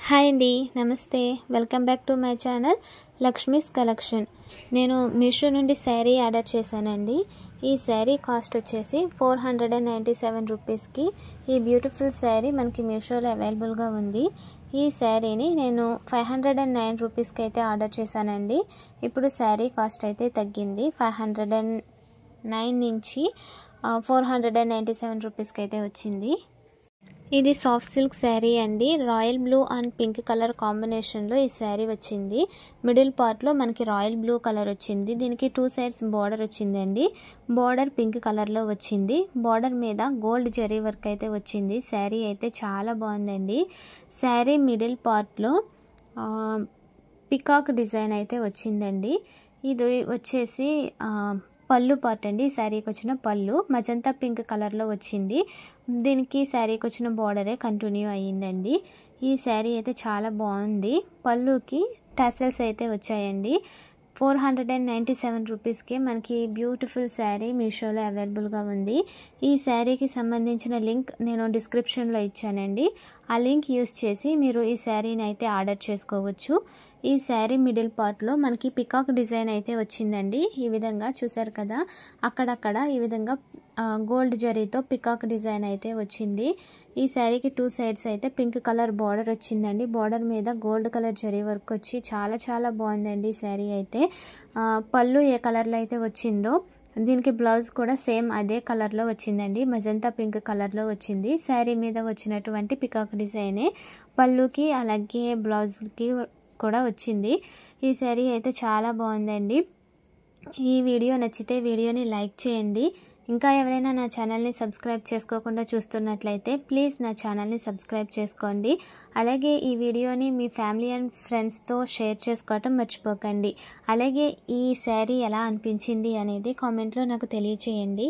Hi అండి, నమస్తే. Welcome back to my channel Lakshmi's collection. నేను మీషో నుండి శారీ ఆర్డర్ చేశానండి. ఈ శారీ కాస్ట్ వచ్చేసి 497 రూపీస్కి ఈ బ్యూటిఫుల్ శారీ మనకి మీషోలో అవైలబుల్గా ఉంది. ఈ శారీని నేను 509 రూపీస్కి అయితే ఆర్డర్ చేశానండి. ఇప్పుడు శారీ కాస్ట్ అయితే తగ్గింది. 509 నుంచి 497 రూపీస్కి అయితే వచ్చింది. ఇది సాఫ్ట్ సిల్క్ శారీ అండి. Royal blue and pink colour కాంబినేషన్లో ఈ శారీ వచ్చింది. మిడిల్ పార్ట్లో మనకి రాయల్ బ్లూ కలర్ వచ్చింది. దీనికి 2 సైడ్స్ బార్డర్ వచ్చిందండి. బార్డర్ పింక్ కలర్లో వచ్చింది. బార్డర్ మీద గోల్డ్ జరీ వర్క్ అయితే వచ్చింది. శారీ అయితే చాలా బాగుందండి. శారీ మిడిల్ పార్ట్లో పికాక్ డిజైన్ అయితే వచ్చిందండి. ఇది వచ్చేసి పళ్ళు పార్ట్ అండి. శారీకి వచ్చిన పళ్ళు మజంతా పింక్ కలర్లో వచ్చింది. దీనికి శారీకి వచ్చిన బార్డరే కంటిన్యూ అయ్యిందండి. ఈ శారీ అయితే చాలా బాగుంది. పళ్ళుకి టాసల్స్ అయితే వచ్చాయండి. 497 రూపీస్కి మనకి బ్యూటిఫుల్ శారీ మీషోలో అవైలబుల్గా ఉంది. ఈ శారీకి సంబంధించిన లింక్ నేను డిస్క్రిప్షన్లో ఇచ్చానండి. ఆ లింక్ యూస్ చేసి మీరు ఈ శారీని అయితే ఆర్డర్ చేసుకోవచ్చు. ఈ శారీ మిడిల్ పార్ట్లో మనకి పికాక్ డిజైన్ అయితే వచ్చిందండి. ఈ విధంగా చూసారు కదా, అక్కడక్కడ ఈ విధంగా గోల్డ్ జరీతో పికాక్ డిజైన్ అయితే వచ్చింది. ఈ శారీకి 2 సైడ్స్ అయితే పింక్ కలర్ బార్డర్ వచ్చిందండి. బార్డర్ మీద గోల్డ్ కలర్ జరీ వర్క్ వచ్చి చాలా బాగుందండి ఈ శారీ అయితే. పళ్ళు ఏ కలర్లో అయితే వచ్చిందో దీనికి బ్లౌజ్ కూడా సేమ్ అదే కలర్లో వచ్చిందండి. మజంతా పింక్ కలర్లో వచ్చింది. శారీ మీద వచ్చినటువంటి పికాక్ డిజైనే పళ్ళుకి అలాగే బ్లౌజ్కి కూడా వచ్చింది. ఈ శారీ అయితే చాలా బాగుందండి. ఈ వీడియో నచ్చితే వీడియోని లైక్ చేయండి. ఇంకా ఎవరైనా నా ఛానల్ని సబ్స్క్రైబ్ చేసుకోకుండా చూస్తున్నట్లయితే ప్లీజ్ నా ఛానల్ని సబ్స్క్రైబ్ చేసుకోండి. అలాగే ఈ వీడియోని మీ ఫ్యామిలీ అండ్ ఫ్రెండ్స్తో షేర్ చేసుకోవటం మర్చిపోకండి. అలాగే ఈ శారీ ఎలా అనిపించింది అనేది కామెంట్లో నాకు తెలియచేయండి.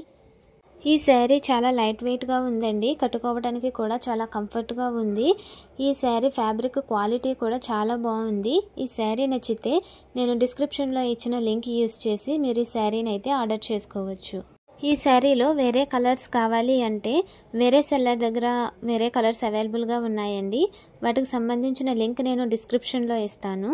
ఈ శారీ చాలా లైట్ వెయిట్గా ఉందండి. కట్టుకోవడానికి కూడా చాలా కంఫర్ట్గా ఉంది. ఈ శారీ ఫ్యాబ్రిక్ క్వాలిటీ కూడా చాలా బాగుంది. ఈ శారీ నచ్చితే నేను డిస్క్రిప్షన్లో ఇచ్చిన లింక్ యూస్ చేసి మీరు ఈ శారీని అయితే ఆర్డర్ చేసుకోవచ్చు. ఈ శారీలో వేరే కలర్స్ కావాలి అంటే వేరే సెల్లర్ దగ్గర వేరే కలర్స్ అవైలబుల్గా ఉన్నాయండి. వాటికి సంబంధించిన లింక్ నేను డిస్క్రిప్షన్లో ఇస్తాను.